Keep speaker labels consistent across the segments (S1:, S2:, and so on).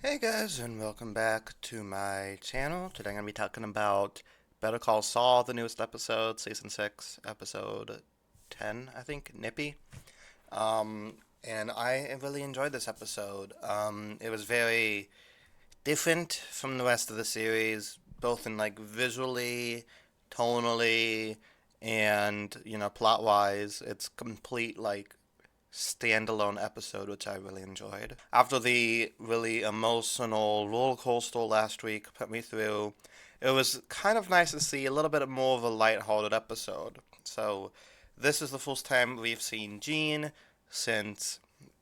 S1: Hey guys, and welcome back to my channel. Today I'm going to be talking about Better Call Saul, the newest episode, Season 6, Episode 10, I think, Nippy. Um, and I really enjoyed this episode. It was very different from the rest of the series, both in like visually, tonally, and, plot-wise. It's complete like standalone episode, which I really enjoyed. After the really emotional roller coaster last week put me through, it was kind of nice to see a little bit more of a lighthearted episode. So, this is the first time we've seen Gene since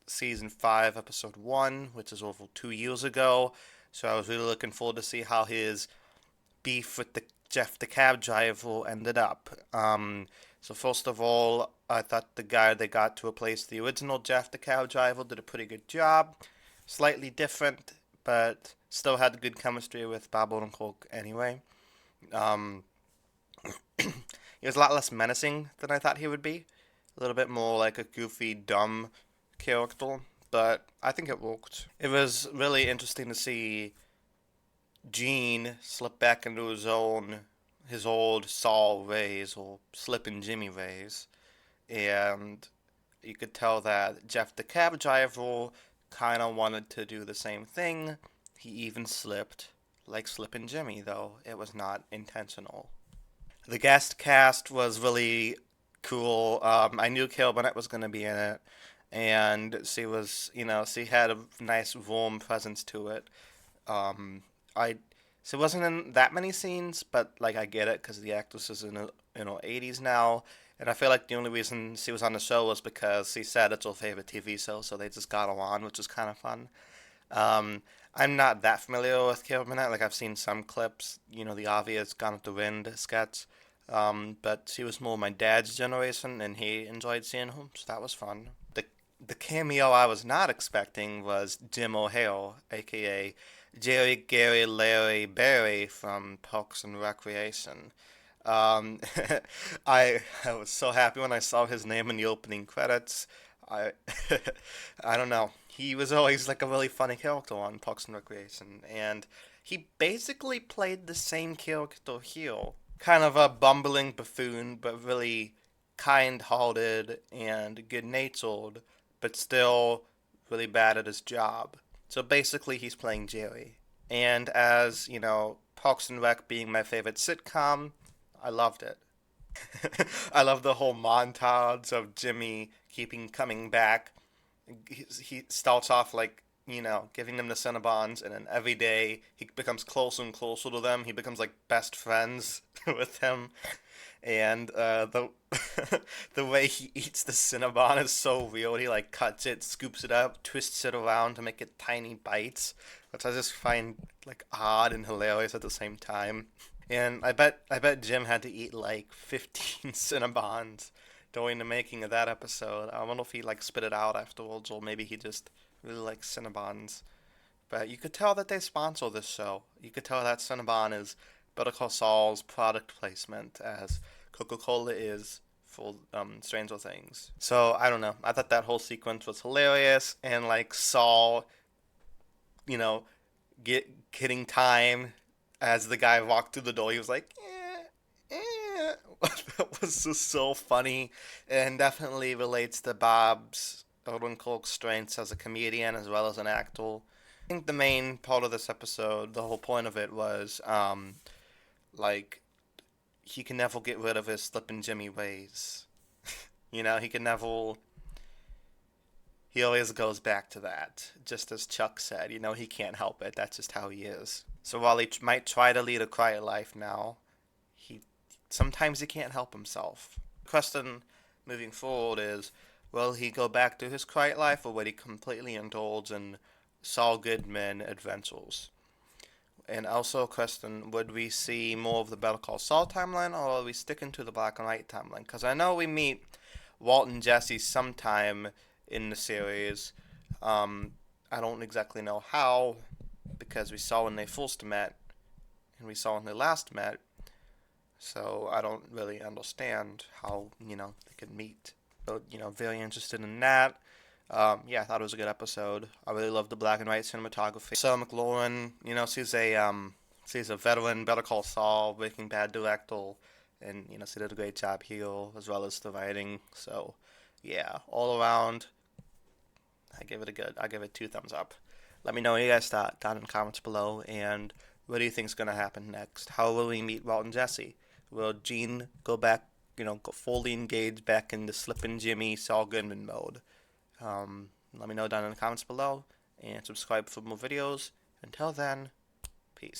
S1: season 5, episode 1, which is over 2 years ago. So, I was really looking forward to see how his beef with the Jeff the cab driver ended up. So first of all, I thought the guy they got to replace the original Jeff the cab driver did a pretty good job. Slightly different, but still had good chemistry with Bob Odenkirk anyway. Um, he was a lot less menacing than I thought he would be. A little bit more like a goofy, dumb character, but I think it worked. It was really interesting to see Gene slipped back into his old Saul ways, or slipping Jimmy ways, and you could tell that Jeff the cab driver kind of wanted to do the same thing. He even slipped, like slipping Jimmy, though it was not intentional. The guest cast was really cool. I knew Carol Burnett was going to be in it, and she had a nice warm presence to it. I She wasn't in that many scenes, but like I get it because the actress is in her 80s now, and I feel like the only reason she was on the show was because she said it's her favorite TV show, so they just got her on, which is kind of fun. Um, I'm not that familiar with Carol Burnett. Like I've seen some clips, the obvious Gone with the Wind sketch, but she was more my dad's generation, and he enjoyed seeing her, so that was fun. The cameo I was not expecting was Jim O'Hare, aka Jerry, Gary, Larry, Barry from Parks and Recreation. Um, I was so happy when I saw his name in the opening credits. I I don't know. He was always like a really funny character on Parks and Recreation, and he basically played the same character here. Kind of a bumbling buffoon, but really kind-hearted and good-natured, but still really bad at his job. So basically, he's playing Jerry. And as, Parks and Rec being my favorite sitcom, I loved it. I love the whole montage of Jimmy keeping coming back. He starts off like, giving them the Cinnabons, and then every day he becomes closer and closer to them. He becomes like best friends with them, and the the way he eats the Cinnabon is so weird. He like cuts it, scoops it up, twists it around to make it tiny bites, which I just find like odd and hilarious at the same time. And I bet Jim had to eat like 15 Cinnabons during the making of that episode. I wonder if he like spit it out afterwards, or maybe he just really likes Cinnabons. But you could tell that they sponsor this show. You could tell that Cinnabon is Better Call Saul's product placement, as Coca-Cola is for Stranger Things. So I don't know. I thought that whole sequence was hilarious, and like Saul, you know, getting time as the guy walked through the door. He was like, that was just so funny, and definitely relates to Bob's Odenkirk's strengths as a comedian as well as an actor. I think the main part of this episode, the whole point of it was, like, he can never get rid of his slippin' Jimmy ways. He can never. He always goes back to that. Just as Chuck said, he can't help it. That's just how he is. So while he might try to lead a quiet life now, he sometimes he can't help himself. The question moving forward is, will he go back to his quiet life, or will he completely indulge in Saul Goodman adventures? And also a question, would we see more of the Better Call Saul timeline, or are we sticking to the black and white timeline? Because I know we meet Walt and Jesse sometime in the series. Um, I don't exactly know how, because we saw when they first met, and we saw when they last met, so I don't really understand how, they could meet. But, very interested in that. Yeah, I thought it was a good episode. I really loved the black and white cinematography. So McLaurin, she's a veteran, Better Call Saul, Breaking Bad director, and she did a great job here as well as the writing. So, yeah, all around, I give it two thumbs up. Let me know what you guys thought down in the comments below, and what do you think's gonna happen next? How will we meet Walt and Jesse? Will Gene go back, go fully engaged back into Slippin' Jimmy, Saul Goodman mode? Let me know down in the comments below, and subscribe for more videos. Until then, peace.